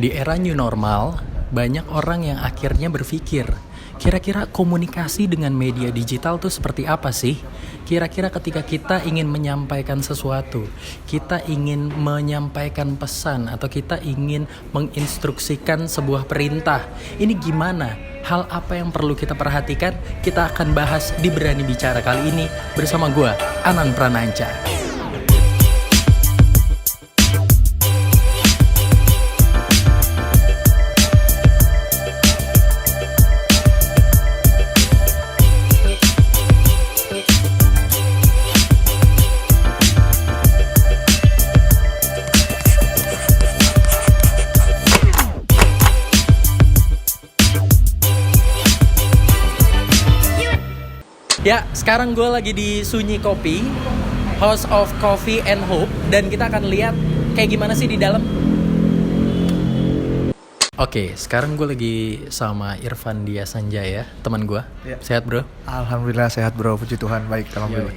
Di era new normal, banyak orang yang akhirnya berpikir, kira-kira komunikasi dengan media digital tuh seperti apa sih? Kira-kira ketika kita ingin menyampaikan sesuatu, kita ingin menyampaikan pesan, atau kita ingin menginstruksikan sebuah perintah, ini gimana? Hal apa yang perlu kita perhatikan? Kita akan bahas di Berani Bicara kali ini bersama gue, Anan Prananca. Ya, sekarang gue lagi di Sunyi Kopi, House of Coffee and Hope, dan kita akan lihat kayak gimana sih di dalam. Oke, sekarang gue lagi sama Irfan Dia Sanjaya, teman gue. Ya. Sehat bro? Alhamdulillah sehat bro, puji Tuhan, baik. Alhamdulillah.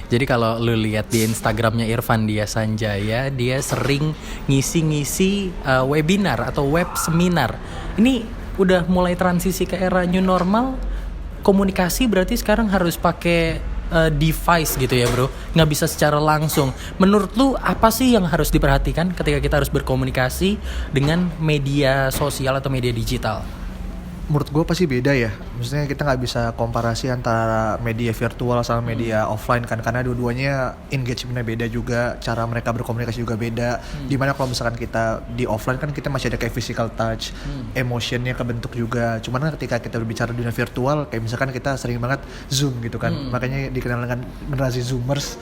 Jadi kalau lu lihat di Instagramnya Irfan Dia Sanjaya, dia sering ngisi-ngisi webinar atau web seminar. Ini udah mulai transisi ke era new normal. Komunikasi berarti sekarang harus pakai device gitu ya bro, nggak bisa secara langsung. Menurut lu apa sih yang harus diperhatikan ketika kita harus berkomunikasi dengan media sosial atau media digital? Menurut gue pasti beda ya. Maksudnya kita nggak bisa komparasi antara media virtual sama media offline kan, karena dua-duanya engagementnya beda juga, cara mereka berkomunikasi juga beda. Dimana kalau misalkan kita di offline kan kita masih ada kayak physical touch, emotionnya kebentuk juga. Cuman kan ketika kita berbicara di dunia virtual, kayak misalkan kita sering banget zoom gitu kan, makanya dikenal dengan generasi zoomers.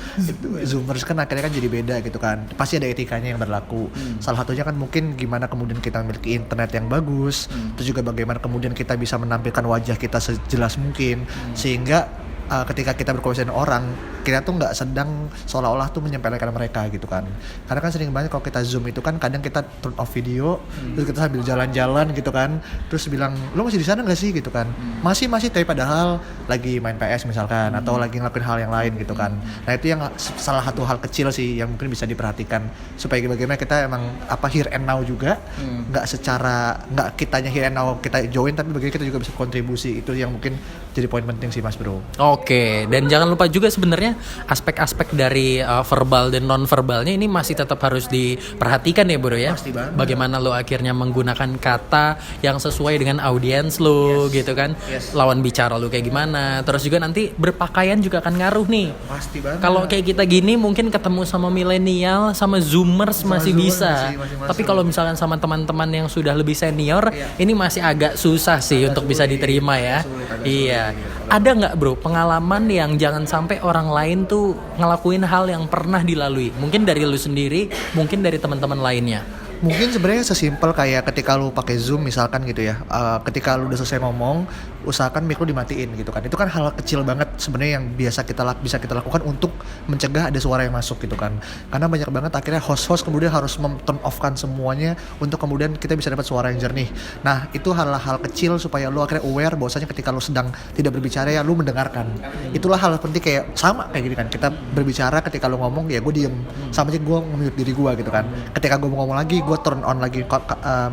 Zoomers kan akhirnya kan jadi beda gitu kan. Pasti ada etikanya yang berlaku. Salah satunya kan mungkin gimana kemudian kita memiliki internet yang bagus, terus juga bagaimana kemudian kita bisa menampilkan wajah kita sejelas mungkin, sehingga ketika kita berkomunikasi dengan orang, kita tuh nggak sedang seolah-olah tuh menyempelekan mereka gitu kan. Karena kan sering banget kalau kita zoom itu kan kadang kita turn off video, terus kita sambil jalan-jalan gitu kan, terus bilang lo masih di sana nggak sih gitu kan, masih tapi padahal lagi main PS misalkan, atau lagi ngelakuin hal yang lain gitu kan. Nah itu yang salah satu hal kecil sih yang mungkin bisa diperhatikan, supaya bagaimana kita emang here and now juga, nggak kitanya here and now kita join, tapi bagaimana kita juga bisa kontribusi. Itu yang mungkin jadi poin penting sih mas bro. Oke, dan jangan lupa juga sebenarnya aspek-aspek dari verbal dan non-verbalnya ini masih tetap harus diperhatikan ya bro ya. Pasti banget. Bagaimana lo akhirnya menggunakan kata yang sesuai dengan audiens lo gitu kan. Lawan bicara lo kayak gimana. Terus juga nanti berpakaian juga akan ngaruh nih. Pasti banget. Kalau kayak kita gini mungkin ketemu sama milenial, sama zoomers masih bisa. Tapi kalau misalkan sama teman-teman yang sudah lebih senior, ini masih agak susah sih untuk bisa diterima ya. Iya. Ada nggak bro pengalaman yang jangan sampai orang lain tuh ngelakuin hal yang pernah dilalui? Mungkin dari lu sendiri, mungkin dari teman-teman lainnya. Mungkin sebenarnya sesimpel kayak ketika lu pakai Zoom misalkan gitu ya, ketika lu udah selesai ngomong, usahakan mic lu dimatiin gitu kan. Itu kan hal kecil banget sebenarnya yang bisa kita lakukan untuk mencegah ada suara yang masuk gitu kan. Karena banyak banget akhirnya host kemudian harus turn off kan semuanya untuk kemudian kita bisa dapat suara yang jernih. Nah itu hal-hal kecil supaya lu akhirnya aware bahwasanya ketika lu sedang tidak berbicara ya lu mendengarkan. Itulah hal penting, kayak sama kayak gini kan, kita berbicara ketika lu ngomong ya gue diem, sama aja gue nge-mute diri gue gitu kan. Ketika gue mau ngomong lagi gue turn on lagi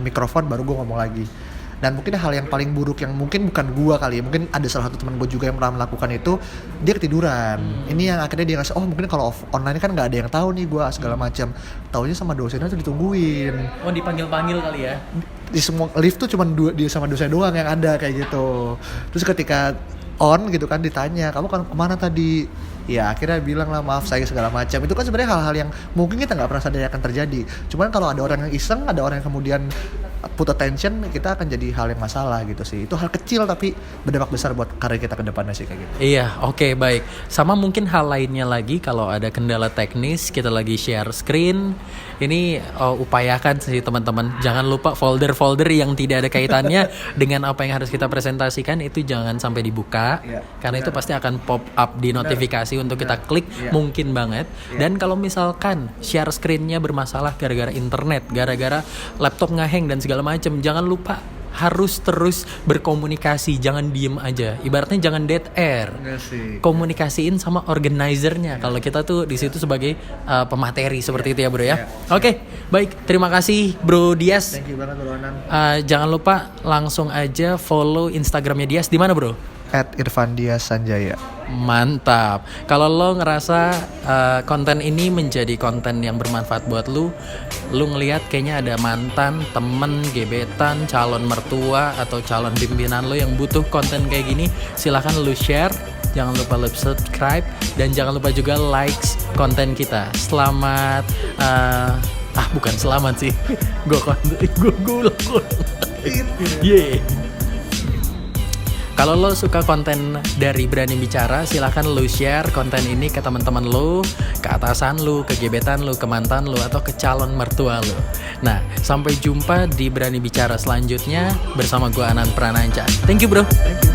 mikrofon, baru gue ngomong lagi. Dan mungkin hal yang paling buruk yang mungkin bukan gue kali ya, mungkin ada salah satu teman gue juga yang pernah melakukan itu, dia ketiduran. Ini yang akhirnya dia ngerasa, oh mungkin kalau online kan nggak ada yang tahu nih gue segala macam. Taunya sama dosennya tuh ditungguin. Oh dipanggil-panggil kali ya? Di semua lift tuh cuma dia sama dosen doang yang ada kayak gitu. Terus ketika on gitu kan ditanya, kamu kan kemana tadi? Ya akhirnya bilang lah maaf saya segala macam. Itu kan sebenarnya hal-hal yang mungkin kita nggak pernah sadari akan terjadi. Cuman kalau ada orang yang iseng, ada orang yang kemudian put attention, kita akan jadi hal yang masalah gitu sih. Itu hal kecil tapi berdampak besar buat karir kita ke depannya sih kayak gitu. Iya, oke, baik. Sama mungkin hal lainnya lagi, kalau ada kendala teknis, kita lagi share screen. Ini upayakan sih teman-teman, jangan lupa folder-folder yang tidak ada kaitannya dengan apa yang harus kita presentasikan itu jangan sampai dibuka, karena itu pasti akan pop up di notifikasi untuk kita klik, mungkin banget. Dan kalau misalkan share screen-nya bermasalah gara-gara internet, gara-gara laptop ngehang dan segala macam, jangan lupa harus terus berkomunikasi, jangan diem aja. Ibaratnya jangan dead air. Enggak sih. Komunikasiin sama organizernya. Kalau kita tuh di situ sebagai pemateri seperti itu ya bro ya. Oke, baik. Terima kasih Bro Dias. Thank you banget Bro Anan. Jangan lupa langsung aja follow Instagramnya Dias. Di mana bro? @irfandiasanjaya. Mantap. Kalau lo ngerasa konten ini menjadi konten yang bermanfaat buat lu ngelihat kayaknya ada mantan, temen, gebetan, calon mertua atau calon pimpinan lo yang butuh konten kayak gini, silahkan lu share. Jangan lupa lu subscribe dan jangan lupa juga likes konten kita. Selamat bukan selamat sih. Gue ulang. Yeah. Kalau lo suka konten dari Berani Bicara, silahkan lo share konten ini ke teman-teman lo, ke atasan lo, ke gebetan lo, ke mantan lo, atau ke calon mertua lo. Nah, sampai jumpa di Berani Bicara selanjutnya bersama gue Anan Prananca. Thank you bro. Thank you.